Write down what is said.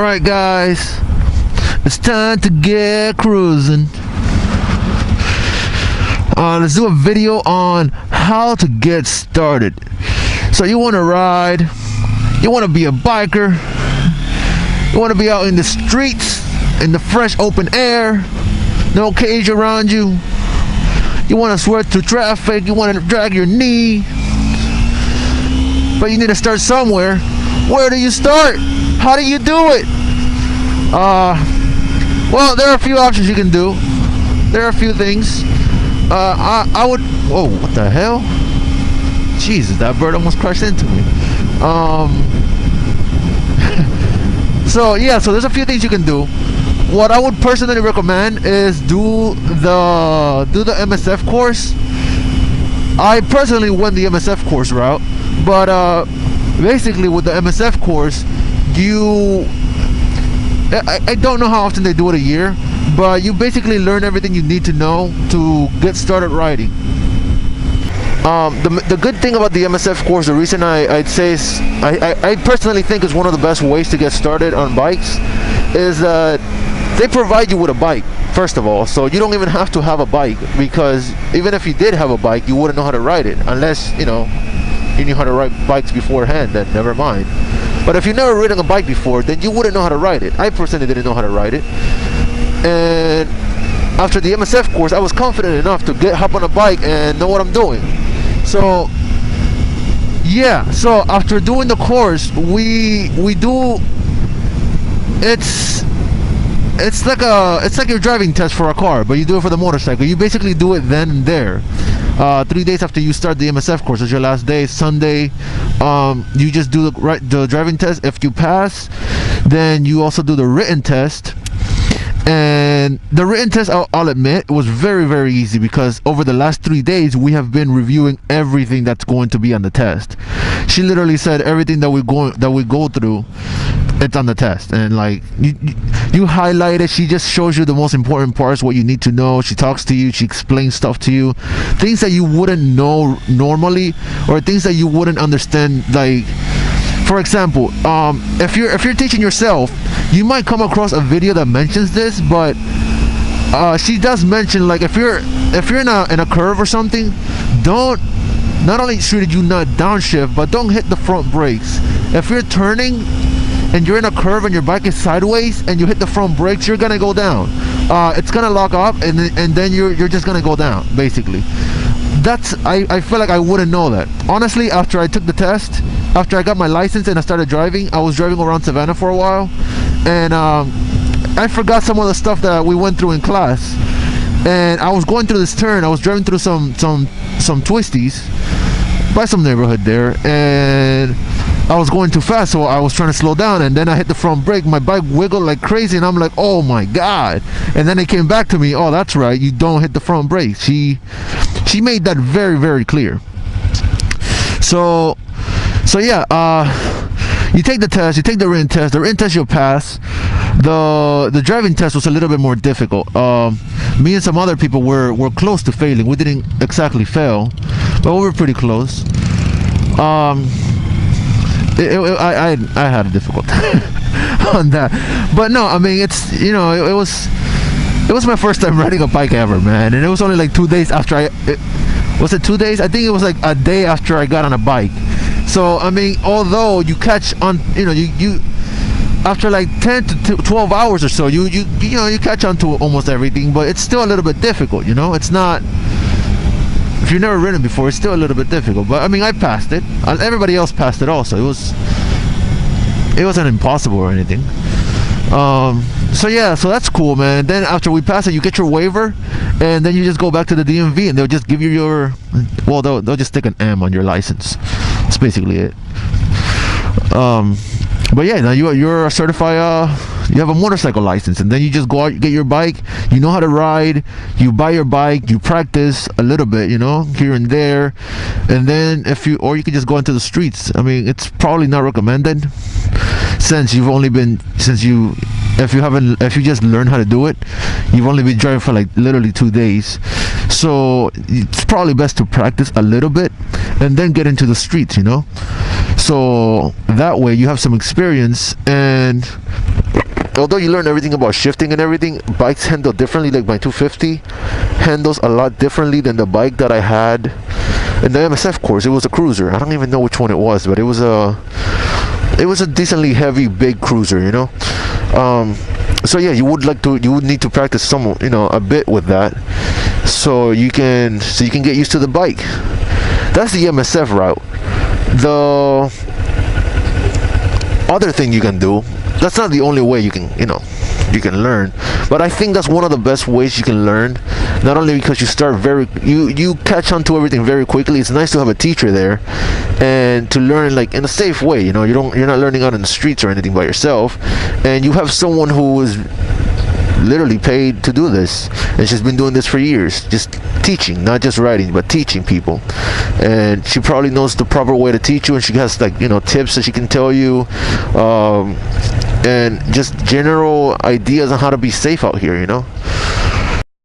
Alright guys, it's time to get cruising. Let's do a video on how to get started. So you want to ride, you want to be a biker, you want to be out in the streets, in the fresh open air, no cage around you. You want to swerve through traffic, you want to drag your knee, but you need to start somewhere. Where do you start? How do you do it? Well, there are a few options you can do. There are a few things. I would. Whoa! What the hell? Jesus, that bird almost crashed into me. So there's a few things you can do. What I would personally recommend is do the MSF course. I personally went the MSF course route, but basically with the MSF course, I don't know how often they do it a year, but you basically learn everything you need to know to get started riding. The good thing about the MSF course, the reason I'd say is, I personally think is one of the best ways to get started on bikes, is that they provide you with a bike, first of all, so you don't even have to have a bike, because even if you did have a bike, you wouldn't know how to ride it, unless, you knew how to ride bikes beforehand, then never mind. But if you've never ridden a bike before, then you wouldn't know how to ride it. I personally didn't know how to ride it. And after the MSF course, I was confident enough to hop on a bike and know what I'm doing. So yeah, so after doing the course, we do, it's like your driving test for a car, but you do it for the motorcycle. You basically do it then and there. 3 days after you start the MSF course, it's your last day, Sunday. You just do the driving test. If you pass, then you also do the written test. And the written test, I'll admit, was very, very easy, because over the last 3 days we have been reviewing everything that's going to be on the test. She literally said everything that we go through, it's on the test, and like you highlight it. She just shows you the most important parts, what you need to know. She talks to you, she explains stuff to you, things that you wouldn't know normally, or things that you wouldn't understand. Like, for example, if you're teaching yourself, you might come across a video that mentions this, but she does mention, like, if you're in a curve or something, not only should you not downshift, but don't hit the front brakes. If you're turning and you're in a curve and your bike is sideways and you hit the front brakes, you're gonna go down. It's gonna lock up, and then you're just gonna go down, basically. I feel like I wouldn't know that. Honestly, after I took the test, after I got my license and I started driving, I was driving around Savannah for a while, and I forgot some of the stuff that we went through in class. And I was going through this turn, I was driving through some twisties by some neighborhood there, and I was going too fast, so I was trying to slow down, and then I hit the front brake. My bike wiggled like crazy, and I'm like, oh my god. And then it came back to me, oh, that's right, you don't hit the front brake. She made that very, very clear. So yeah, you take the test, you take the written test. The written test you'll pass. The driving test was a little bit more difficult. Me and some other people were close to failing. We didn't exactly fail, but we were pretty close. I had a difficult on that, but no, I mean, it's, it was my first time riding a bike ever, man, and it was only like 2 days after was it 2 days? I think it was like a day after I got on a bike. So I mean, although you catch on, you after like 10 to 12 hours or so, you catch on to almost everything, but it's still a little bit difficult. It's not. If you've never ridden before, it's still a little bit difficult, but I mean, I passed it. Everybody else passed it also. It wasn't impossible or anything. So yeah, so that's cool, man. Then after we pass it, you get your waiver, and then you just go back to the DMV, and they'll just give you they'll just stick an M on your license. That's basically it. But yeah, now you're a certified, you have a motorcycle license, and then you just go out, you get your bike, you know how to ride, you buy your bike, you practice a little bit, here and there, and then if you can just go into the streets. I mean, it's probably not recommended, since if you just learn how to do it, you've only been driving for like literally 2 days. So it's probably best to practice a little bit and then get into the streets, so that way you have some experience, and although you learn everything about shifting and everything, bikes handle differently. Like my 250 handles a lot differently than the bike that I had in the MSF course. It was a cruiser. I don't even know which one it was, but it was a decently heavy big cruiser, you know. So yeah, you would need to practice some, you know, a bit with that, so you can get used to the bike. That's the MSF route. The other thing you can do, that's not the only way you can learn, but I think that's one of the best ways you can learn. Not only because you catch on to everything very quickly. It's nice to have a teacher there and to learn like in a safe way, you know. You're not learning out in the streets or anything by yourself, and you have someone who is literally paid to do this, and she's been doing this for years, just teaching, not just riding, but teaching people. And she probably knows the proper way to teach you, and she has, like, you know, tips that she can tell you, and just general ideas on how to be safe out here, you know.